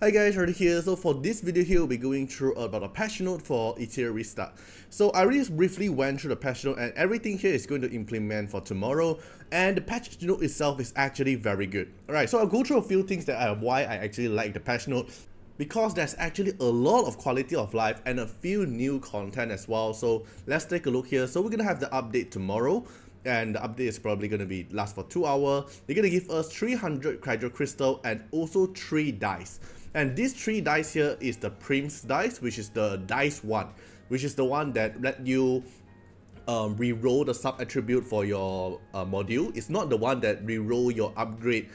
Hi guys, Artiar here. So for this video here, we'll be going through about a patch note for Etheria restart. So I really briefly went through the patch note and everything here is going to implement for tomorrow. And the patch note itself is actually very good. Alright, so I'll go through a few things that why I actually like the patch note. Because there's actually a lot of quality of life and a few new content as well. So let's take a look here. So we're gonna have the update tomorrow. And the update is probably going to be last for 2 hours. They're going to give us 300 Hydro Crystal and also 3 dice. And these 3 dice here is the Prism dice, which is the dice one, which is the one that let you re-roll the sub-attribute for your module. It's not the one that re-roll your upgrade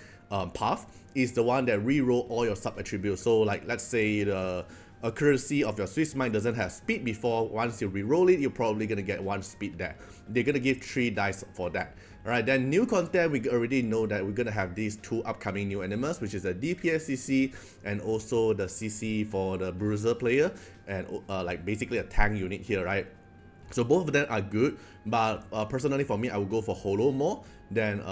path. It's the one that re-roll all your sub-attributes. So like, let's say the accuracy of your Swiss Mine doesn't have speed before. Once you re-roll it, you're probably gonna get 1 speed there. They're gonna give 3 dice for that. Alright, then new content, we already know that we're gonna have these 2 upcoming new animals, which is the DPS CC and also the CC for the Bruiser player, and like basically a tank unit here, right? So both of them are good, but personally for me, I would go for Holo more than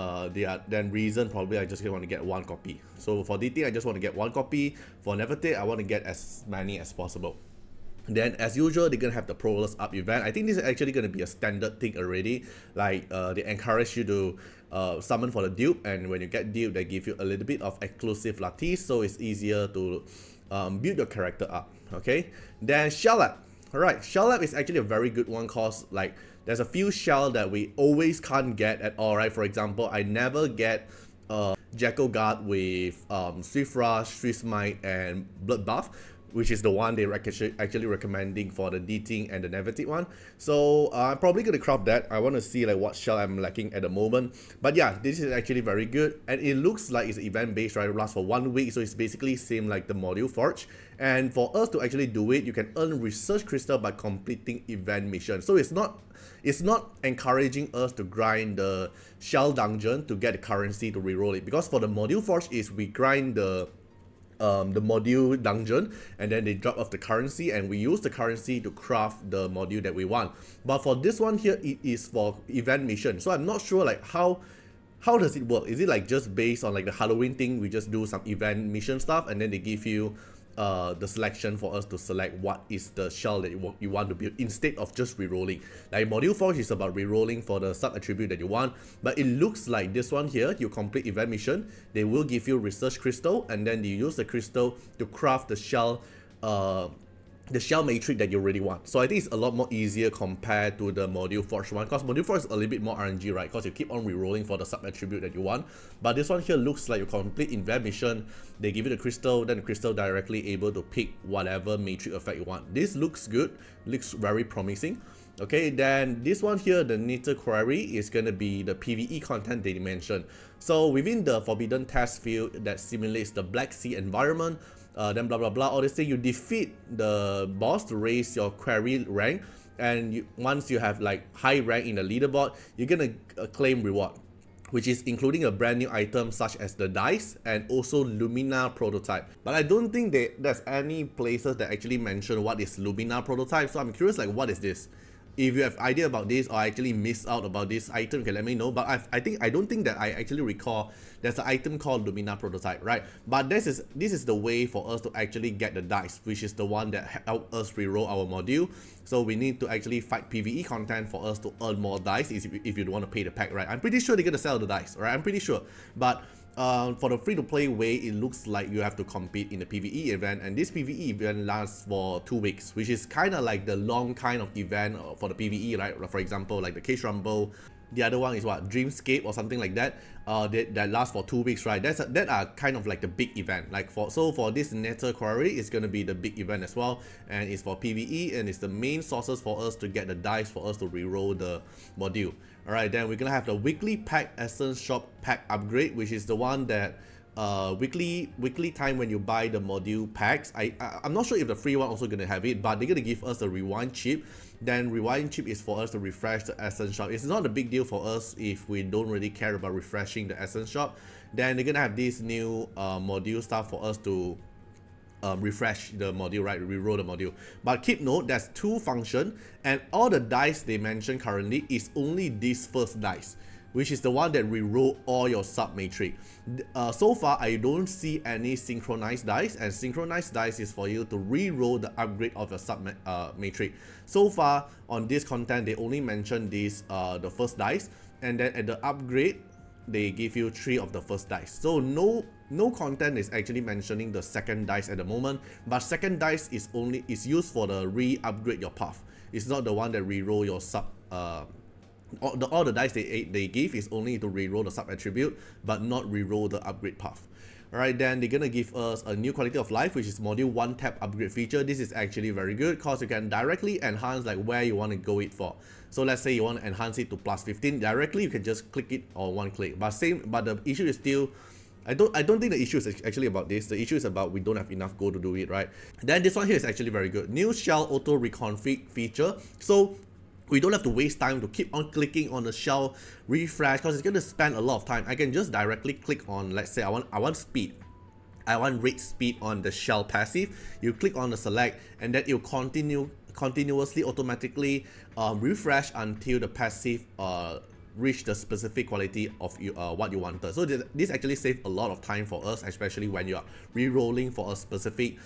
Reason. Probably I just want to get 1 copy. So for DT, I just want to get 1 copy. For Nevertate, I want to get as many as possible. Then as usual, they're gonna have the prowess up event. I think this is actually gonna be a standard thing already. Like they encourage you to summon for the dupe, and when you get dupe, they give you a little bit of exclusive lattice, so it's easier to build your character up. Okay, then Shell Lab. Alright, Shell Lab is actually a very good one, cause like there's a few shell that we always can't get at all, right? For example, I never get Jackal Guard with Swift Rush, Swiss Might, and Blood Buff, which is the one they're actually recommending for the DT and the Nevertate one. So I'm probably gonna craft that. I want to see like what shell I'm lacking at the moment. But yeah, this is actually very good, and it looks like it's event based, right? It lasts for 1 week, so it's basically same like the module forge. And for us to actually do it, you can earn research crystal by completing event mission. So it's not encouraging us to grind the shell dungeon to get the currency to reroll it, because for the module forge is we grind the module dungeon and then they drop off the currency and we use the currency to craft the module that we want. But for this one here, it is for event mission, so I'm not sure like how does it work. Is it like just based on like the Halloween thing, we just do some event mission stuff and then they give you the selection for us to select what is the shell that you want to build instead of just rerolling. Like module forge is about rerolling for the sub attribute that you want, but it looks like this one here, you complete event mission, they will give you research crystal and then you use the crystal to craft the shell matrix that you really want. So I think it's a lot more easier compared to the module forge one, because module forge is a little bit more RNG, right? Because you keep on rerolling for the sub attribute that you want. But this one here looks like you complete event mission, they give you the crystal, then the crystal directly able to pick whatever matrix effect you want. This looks good, looks very promising. Okay, then this one here, the Nether quarry, is gonna be the PvE content they mentioned. So within the forbidden test field that simulates the Black Sea environment, then blah blah blah, all this thing, you defeat the boss to raise your quarry rank, and once you have like high rank in the leaderboard, you're gonna claim reward, which is including a brand new item such as the dice and also Lumina prototype. But I don't think there's any places that actually mention what is Lumina prototype, so I'm curious like what is this. If you have idea about this or I actually missed out about this item, you can let me know. But I don't think that I actually recall there's an item called Lumina prototype, right? But this is the way for us to actually get the dice, which is the one that help us reroll our module. So we need to actually fight PvE content for us to earn more dice if you don't want to pay the pack, right? I'm pretty sure they're gonna sell the dice, right? I'm pretty sure. But for the free-to-play way, it looks like you have to compete in the PvE event, and this PvE event lasts for 2 weeks, which is kind of like the long kind of event for the PvE, right? For example, like the Case Rumble. The other one is what, Dreamscape or something like that. That lasts for 2 weeks, right? That are kind of like the big event. Like for this Nether quarry is gonna be the big event as well, and it's for PvE and it's the main sources for us to get the dice for us to reroll the module. Alright, then we're gonna have the weekly pack essence shop pack upgrade, which is the one that weekly time when you buy the module packs. I'm not sure if the free one also gonna have it, but they're gonna give us the rewind chip. Then rewind chip is for us to refresh the essence shop. It's not a big deal for us if we don't really care about refreshing the essence shop. Then they're gonna have this new module stuff for us to refresh the module, right? Reroll the module. But keep note, there's 2 functions, and all the dice they mention currently is only this first dice. which is the one that reroll all your sub matrix. So far I don't see any synchronized dice, and synchronized dice is for you to reroll the upgrade of your sub matrix. So far on this content they only mention this the first dice, and then at the upgrade they give you 3 of the first dice. So no content is actually mentioning the second dice at the moment, but second dice is used for the re-upgrade your path. It's not the one that reroll your sub all the dice they give is only to reroll the sub attribute, but not reroll the upgrade path. Alright, then they're gonna give us a new quality of life, which is module 1 tap upgrade feature. This is actually very good because you can directly enhance like where you want to go it for. So let's say you want to enhance it to plus 15 directly, you can just click it on one click. But the issue is still, I don't think the issue is actually about this. The issue is about we don't have enough gold to do it, right? Then this one here is actually very good. New shell auto reconfig feature. So we don't have to waste time to keep on clicking on the shell refresh because it's going to spend a lot of time. I can just directly click on, let's say I want speed. I want rate speed on the shell passive. You click on the select, and then it will continuously automatically refresh until the passive reach the specific quality of what you wanted. So this actually saves a lot of time for us, especially when you are re-rolling for a specific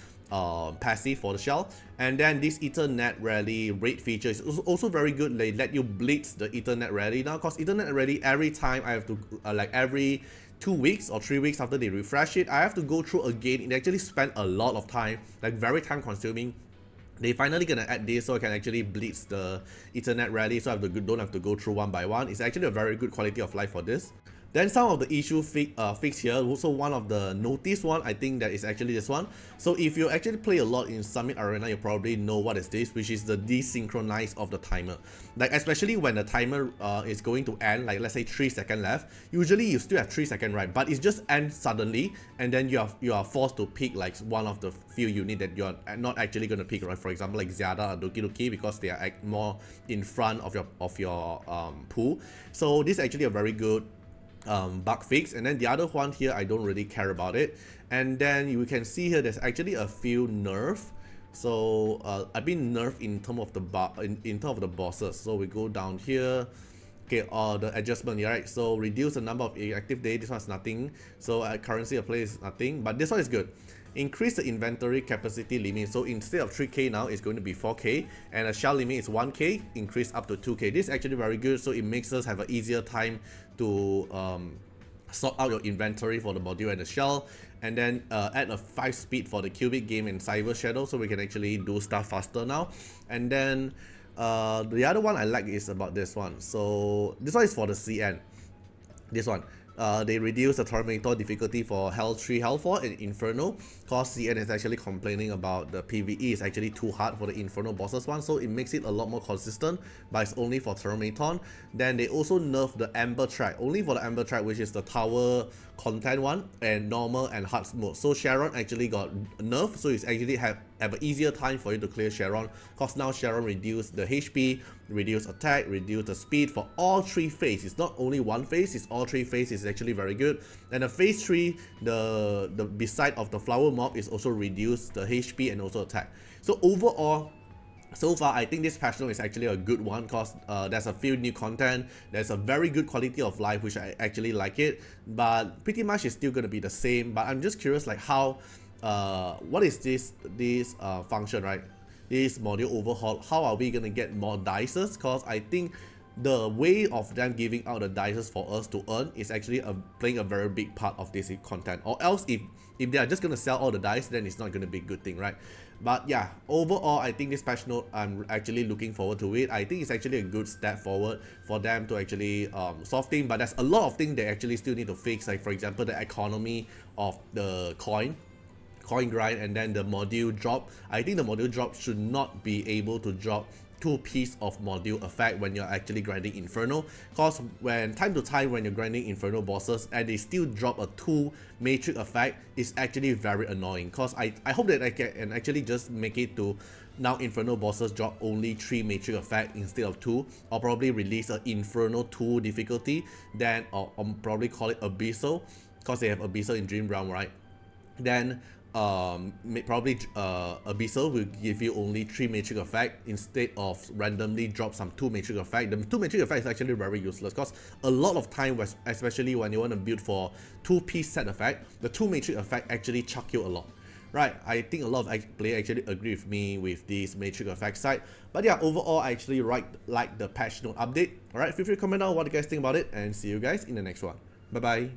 passive for the shell. And then this Ethernet rally rate feature is also very good. They let you blitz the Ethernet rally now, because Ethernet rally, every time I have to like every 2 weeks or 3 weeks after they refresh it, I have to go through again. It actually spent a lot of time, like very time consuming. They finally gonna add this so I can actually blitz the Ethernet rally, so I don't have to go through one by one. It's actually a very good quality of life for this. Then some of the issue fix here. Also one of the noticed one, I think that is actually this one. So if you actually play a lot in Summit Arena, you probably know what is this, which is the desynchronize of the timer. Like especially when the timer is going to end, like let's say 3 seconds left. Usually you still have 3 seconds, right? But it just ends suddenly, and then you are forced to pick like one of the few units that you are not actually going to pick, right? For example, like Ziada or Doki Doki, because they are more in front of your pool. So this is actually a very good bug fix. And then the other one here, I don't really care about it. And then you can see here there's actually a few nerfs. So I've been nerfed in terms of the bosses. So we go down here. Okay, the adjustment here, right? So reduce the number of active days. This one's nothing. So currency of play is nothing, but this one is good. Increase the inventory capacity limit. So instead of 3k now, it's going to be 4k, and a shell limit is 1k, increase up to 2k. This is actually very good. So it makes us have an easier time to sort out your inventory for the module and the shell, and then add a 5 speed for the cubic game and cyber shadow, so we can actually do stuff faster now. And then the other one I like is about this one. So this one is for the CN. This one. They reduce the Tormentor difficulty for Hell 3, Hell 4, and Inferno, cause CN is actually complaining about the PvE is actually too hard for the Inferno bosses one, so it makes it a lot more consistent, but it's only for Tormentor. Then they also nerf the Amber track, only for the Amber track, which is the tower content one, and normal and hard mode. So Sharon actually got nerfed, so it's actually have an easier time for you to clear Sharon, cause now Sharon reduce the HP, reduce attack, reduce the speed for all 3 phases. It's not only one phase, it's all 3 phases. It's actually very good. And the phase 3, the beside of the flower mob is also reduce the HP and also attack. So overall, so far I think this patch note is actually a good one, because there's a few new content, there's a very good quality of life, which I actually like it, but pretty much it's still going to be the same. But I'm just curious, like how what is this function, right? This module overhaul, how are we going to get more dices? Because I think the way of them giving out the dices for us to earn is actually playing a very big part of this content. Or else if they are just going to sell all the dice, then it's not going to be a good thing, right? But yeah, overall I think this patch note, I'm actually looking forward to it. I think it's actually a good step forward for them to actually solve things, but there's a lot of things they actually still need to fix, like for example the economy of the coin grind, and then the module drop. I think the module drop should not be able to drop 2 pieces of module effect when you're actually grinding Inferno, because when time to time when you're grinding Inferno bosses and they still drop a 2 matrix effect, is actually very annoying. Because I hope that I can actually just make it to now Inferno bosses drop only 3 matrix effect instead of 2, or probably release an Inferno 2 difficulty, then or probably call it Abyssal, because they have Abyssal in Dream Realm, right? Then probably Abyssal will give you only 3 matrix effect instead of randomly drop some 2 matrix effect. The 2 matrix effect is actually very useless because a lot of time, especially when you want to build for 2-piece set effect, the 2 matrix effect actually chuck you a lot. Right, I think a lot of players actually agree with me with this matrix effect side. But yeah, overall, I actually like the patch note update. Alright, feel free to comment down what you guys think about it, and see you guys in the next one. Bye bye.